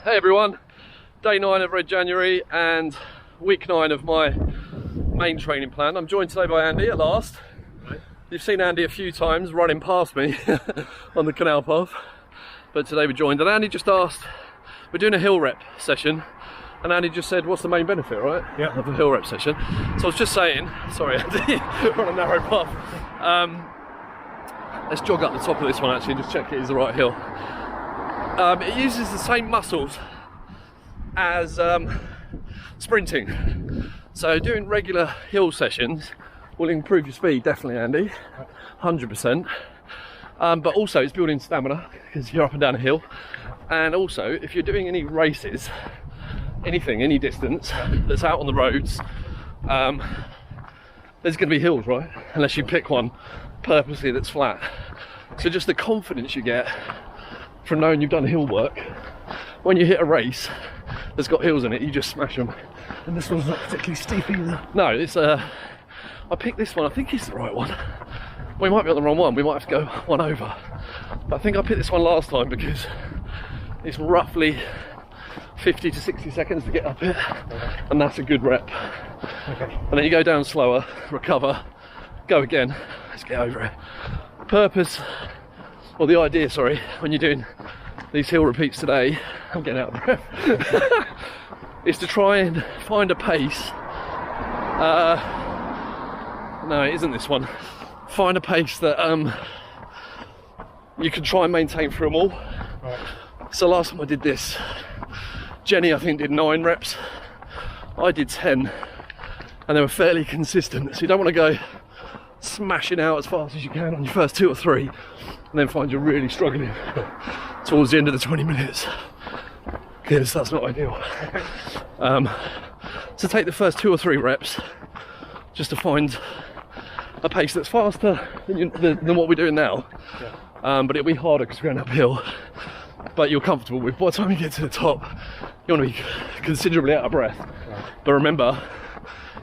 Hey everyone, day 9 of Red January and week 9 of my main training plan. I'm joined today by Andy at last. Right. You've seen Andy a few times running past me on the canal path, but today we're joined. And Andy just asked, we're doing a hill rep session, and Andy just said, what's the main benefit, right? Yeah. Of a hill rep session. So I was just saying, sorry Andy, we're on a narrow path. Let's jog up the top of this one actually and just check it is the right hill. It uses the same muscles as sprinting, so doing regular hill sessions will improve your speed, definitely Andy, 100%, but also it's building stamina because you're up and down a hill. And also if you're doing any races, anything, any distance that's out on the roads, there's going to be hills, right, unless you pick one purposely that's flat. So just the confidence you get from knowing you've done hill work, when you hit a race that's got hills in it, you just smash them. And this one's not particularly steep either. No, it's I picked this one, I think it's the right one. We might be on the wrong one, we might have to go one over. But I think I picked this one last time because it's roughly 50 to 60 seconds to get up it, and that's a good rep. Okay. And then you go down slower, recover, go again, let's get over it. Purpose, or the idea, sorry, when you're doing these hill repeats today, I'm getting out of breath, is to try and find a pace. No, it isn't this one. Find a pace that you can try and maintain through them all. Right. So last time I did this, Jenny I think did 9 reps, I did 10, and they were fairly consistent. So you don't want to go smashing out as fast as you can on your first 2 or 3 and then find you're really struggling towards the end of the 20 minutes, because that's not ideal. So take the first 2 or 3 reps just to find a pace that's faster than what we're doing now. Yeah. But it'll be harder because we're going uphill, but you're comfortable with. By the time you get to the top, you want to be considerably out of breath. Right. But remember,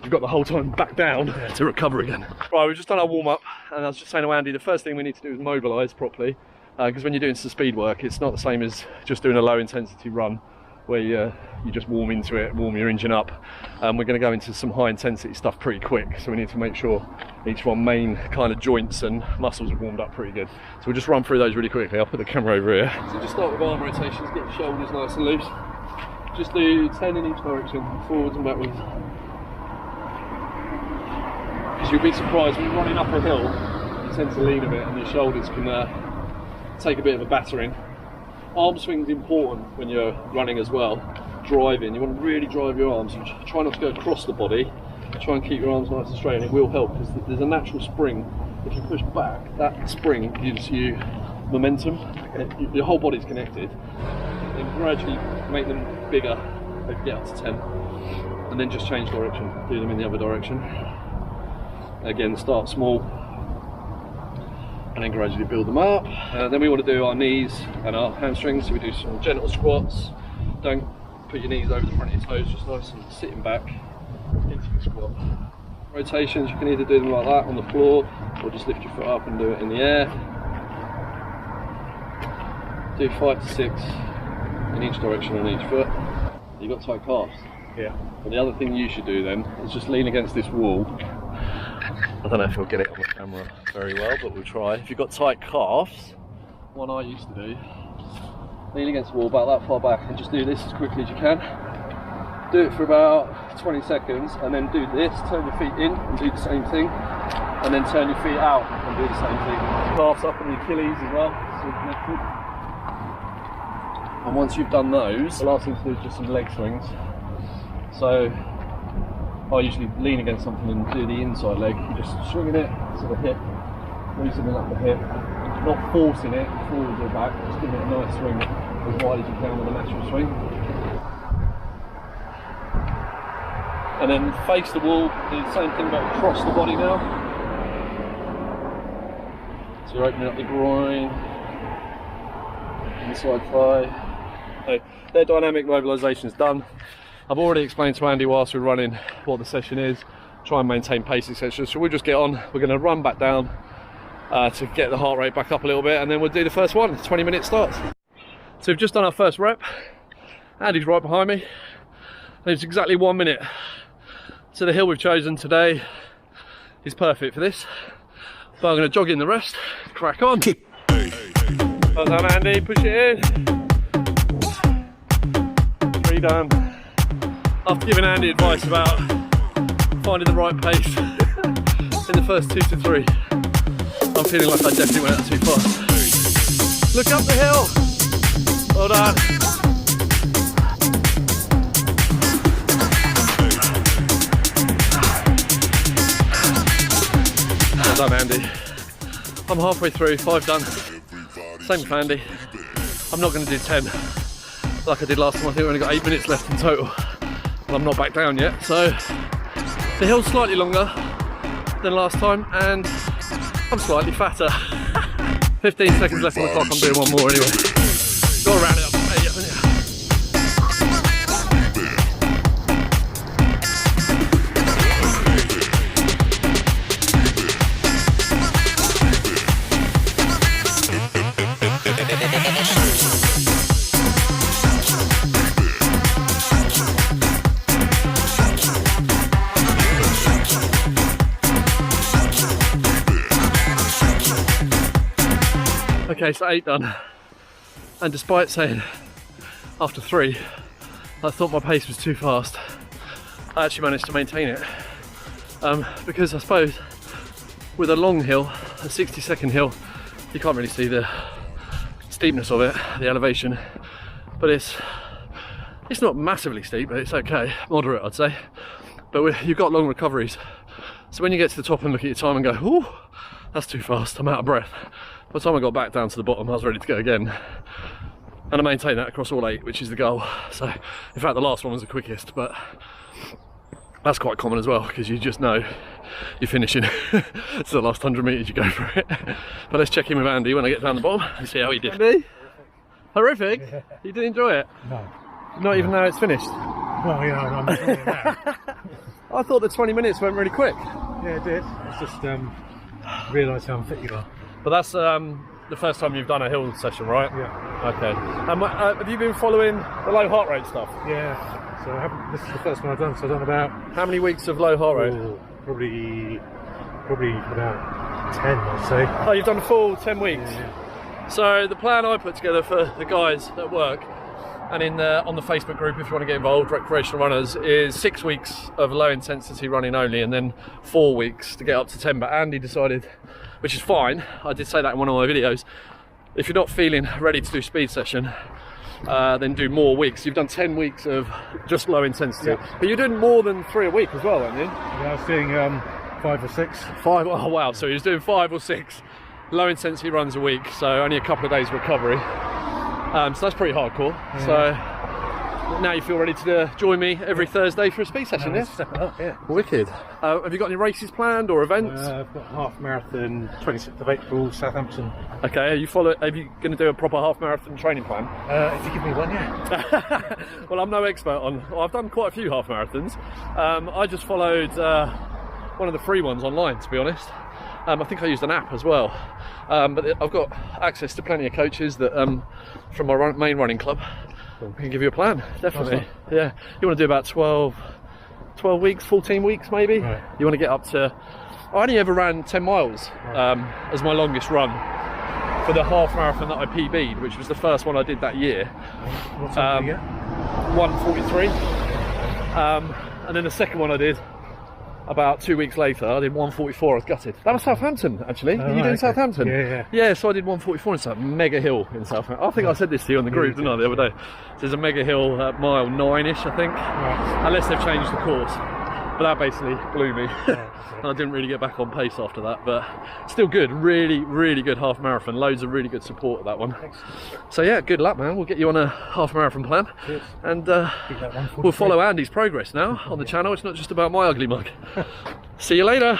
you've got the whole time back down to recover again. Right, we've just done our warm-up, and I was just saying to Andy, the first thing we need to do is mobilise properly, because when you're doing some speed work, it's not the same as just doing a low intensity run where you just warm into it, warm your engine up. We're going to go into some high intensity stuff pretty quick, so we need to make sure each of our main kind of joints and muscles are warmed up pretty good. So we'll just run through those really quickly. I'll put the camera over here. So just start with arm rotations, get your shoulders nice and loose. Just do 10 in each direction, forwards and backwards. Because you'll be surprised when you're running up a hill, you tend to lean a bit and your shoulders can take a bit of a battering. Arm swing's important when you're running as well. Driving, you want to really drive your arms. You try not to go across the body. Try and keep your arms nice and straight, and it will help because there's a natural spring. If you push back, that spring gives you momentum. Your whole body's connected. And gradually make them bigger if you get up to 10. And then just change direction. Do them in the other direction. Again, start small and then gradually build them up. Then we want to do our knees and our hamstrings, so we do some gentle squats. Don't put your knees over the front of your toes, just nice and sitting back into the squat. Rotations, you can either do them like that on the floor or just lift your foot up and do it in the air. Do 5 to 6 in each direction on each foot. You've got tight calves. Yeah. And the other thing you should do then is just lean against this wall. I don't know if you'll get it on the camera very well, but we'll try. If you've got tight calves, what I used to do, lean against the wall about that far back and just do this as quickly as you can. Do it for about 20 seconds and then do this, turn your feet in and do the same thing, and then turn your feet out and do the same thing. Calves up on the Achilles as well, so connected. And once you've done those, the last thing to do is just some leg swings. So I usually lean against something and do the inside leg. You're just swinging it to the hip, loosening up the hip, not forcing it forwards or back, just giving it a nice swing as wide as you can with a natural swing. And then face the wall, do the same thing but across the body now. So you're opening up the groin, inside thigh. So their dynamic mobilisation is done. I've already explained to Andy whilst we're running what the session is, try and maintain pace, etc. So we'll just get on, we're going to run back down to get the heart rate back up a little bit, and then we'll do the first one, 20-minute starts. So we've just done our first rep, Andy's right behind me. And it's exactly 1 minute. So the hill we've chosen today is perfect for this. But I'm going to jog in the rest, crack on. Well done, Andy, push it in. 3 done. After giving Andy advice about finding the right pace in the first 2 to 3, I'm feeling like I definitely went out too fast. Look up the hill. Well done. Well done, Andy. I'm halfway through, 5 done. Same with Andy. I'm not going to do 10 like I did last time. I think we've only got 8 minutes left in total. But I'm not back down yet. So the hill's slightly longer than last time and I'm slightly fatter. 15 seconds left on the clock, I'm doing 1 more anyway. Go around it up to 8, haven't you? Okay, so 8 done, and despite saying after 3 I thought my pace was too fast, I actually managed to maintain it, because I suppose with a long hill, a 60-second hill, you can't really see the steepness of it, the elevation, but it's not massively steep, but it's okay, moderate I'd say, but you've got long recoveries, so when you get to the top and look at your time and go, ooh, that's too fast, I'm out of breath. By the time I got back down to the bottom, I was ready to go again. And I maintained that across all 8, which is the goal. So, in fact, the last one was the quickest, but that's quite common as well, because you just know you're finishing. It's the last 100 metres you go for it. But let's check in with Andy when I get down the bottom and see how he did. Andy? Horrific? Yeah. You didn't enjoy it? No. Not even though it's finished? Well, yeah, I'm enjoying that. I thought the 20 minutes went really quick. Yeah, it did. It's just realised how unfit you are. But that's the first time you've done a hill session, right? Yeah. Okay. Have you been following the low heart rate stuff? Yeah. So this is the first one I've done. So I've done about... How many weeks of low heart rate? Probably about 10, I'd say. Oh, you've done a full 10 weeks? Yeah. So the plan I put together for the guys at work, and on the Facebook group if you want to get involved, Recreational Runners, is 6 weeks of low intensity running only, and then 4 weeks to get up to 10. But Andy decided, which is fine, I did say that in one of my videos, if you're not feeling ready to do speed session, then do more weeks. You've done 10 weeks of just low intensity, yeah. But you're doing more than 3 a week as well, aren't you? Yeah, I was doing 5 or 6. 5, oh wow, so he was doing 5 or 6 low intensity runs a week, so only a couple of days recovery. So that's pretty hardcore. Yeah. So now you feel ready to join me every Thursday for a speed session, yeah? Step it up, yeah. Wicked. Have you got any races planned or events? I've got a half marathon, 26th of April, Southampton. Okay, are you going to do a proper half marathon training plan? If you give me one, yeah. Well, I'm no expert I've done quite a few half marathons. I just followed one of the free ones online, to be honest. I think I used an app as well. But I've got access to plenty of coaches that from my main running club. We can give you a plan, definitely. Awesome. Yeah, you want to do about 12 weeks, 14 weeks maybe. Right. You want to get up to... I only ever ran 10 miles as my longest run for the half marathon that I PB'd, which was the first one I did that year. What time did you get? 1:43. And then the second one I did about 2 weeks later, I did 1:44. I was gutted. That was Southampton, actually. Are you doing Southampton? Yeah. Yeah, so I did 1:44. It's a mega hill in Southampton. I think I said this to you on the group, didn't I, the other day? So there's a mega hill at mile 9-ish, I think. Right. Unless they've changed the course. But that basically blew me. And I didn't really get back on pace after that. But still good. Really, really good half marathon. Loads of really good support at that one. So yeah, good luck, man. We'll get you on a half marathon plan. Cheers. And we'll follow Andy's progress now on the channel. It's not just about my ugly mug. See you later.